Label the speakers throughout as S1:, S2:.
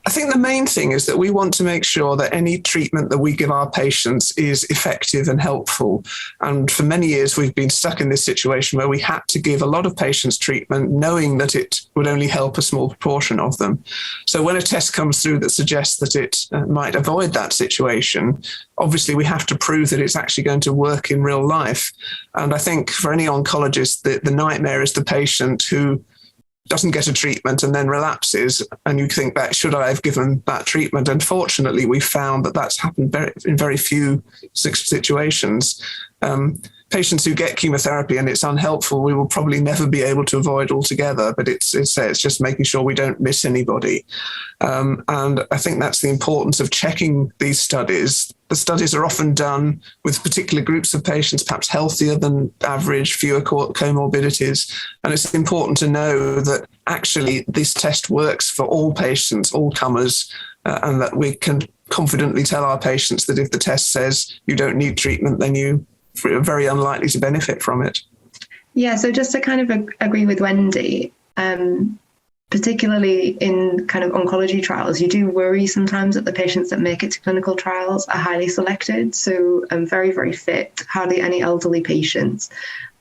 S1: I think the main thing is that we want to make sure that any treatment that we give our patients is effective and helpful. And for many years, we've been stuck in this situation where we had to give a lot of patients treatment knowing that it would only help a small proportion of them. So when a test comes through that suggests that it might avoid that situation, obviously we have to prove that it's actually going to work in real life. And I think for any oncologist, the nightmare is the patient who doesn't get a treatment and then relapses, and you think that should I have given that treatment? Unfortunately, we found that that's happened in very few situations. Patients who get chemotherapy and it's unhelpful, we will probably never be able to avoid altogether, but it's just making sure we don't miss anybody. And I think that's the importance of checking these studies. The studies are often done with particular groups of patients, perhaps healthier than average, fewer comorbidities. And it's important to know that actually this test works for all patients, all comers, and that we can confidently tell our patients that if the test says you don't need treatment, then you are very unlikely to benefit from it.
S2: Yeah, so just to kind of agree with Wendy, particularly in kind of oncology trials, you do worry sometimes that the patients that make it to clinical trials are highly selected, so very, very fit, hardly any elderly patients.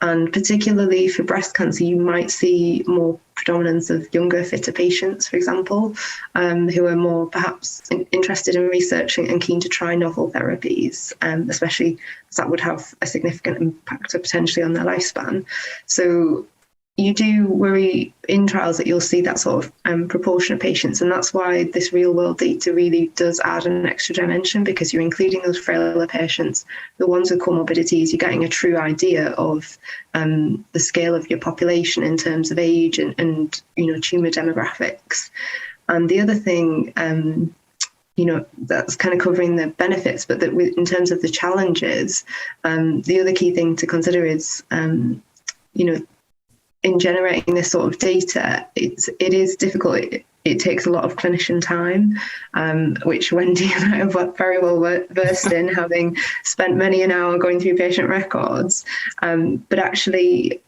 S2: And particularly for breast cancer, you might see more predominance of younger, fitter patients, for example, who are more perhaps interested in researching and keen to try novel therapies, especially as that would have a significant impact potentially on their lifespan. So you do worry in trials that you'll see that sort of proportion of patients. And that's why this real world data really does add an extra dimension, because you're including those frailer patients, the ones with comorbidities. You're getting a true idea of the scale of your population in terms of age and tumor demographics. And the other thing, that's kind of covering the benefits, but that in terms of the challenges, the other key thing to consider is, in generating this sort of data, it is difficult. It takes a lot of clinician time, which Wendy and I are very well versed in, having spent many an hour going through patient records. But actually,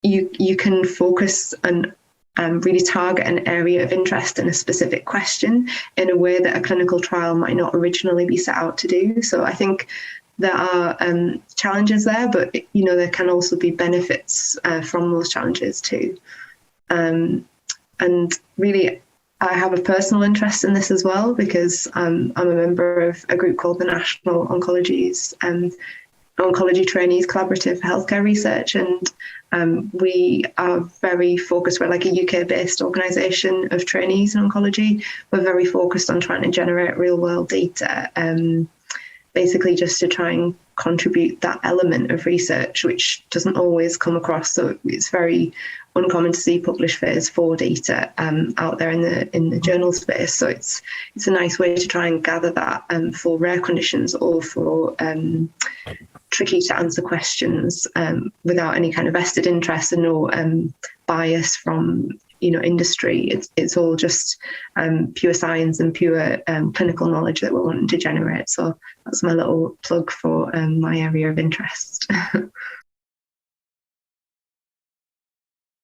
S2: you can focus and really target an area of interest in a specific question in a way that a clinical trial might not originally be set out to do. So I think there are challenges there, but there can also be benefits from those challenges too. And really, I have a personal interest in this as well, because I'm a member of a group called the National Oncology Trainees Collaborative for Healthcare Research, and we are very focused. We're like a UK-based organisation of trainees in oncology. We're very focused on trying to generate real-world data, basically just to try and contribute that element of research, which doesn't always come across. So it's very uncommon to see published phase 4 data out there in the journal space. So it's a nice way to try and gather that for rare conditions or for tricky to answer questions without any kind of vested interest and no bias from industry. It's all just pure science and pure clinical knowledge that we're wanting to generate. So that's my little plug for my area of interest.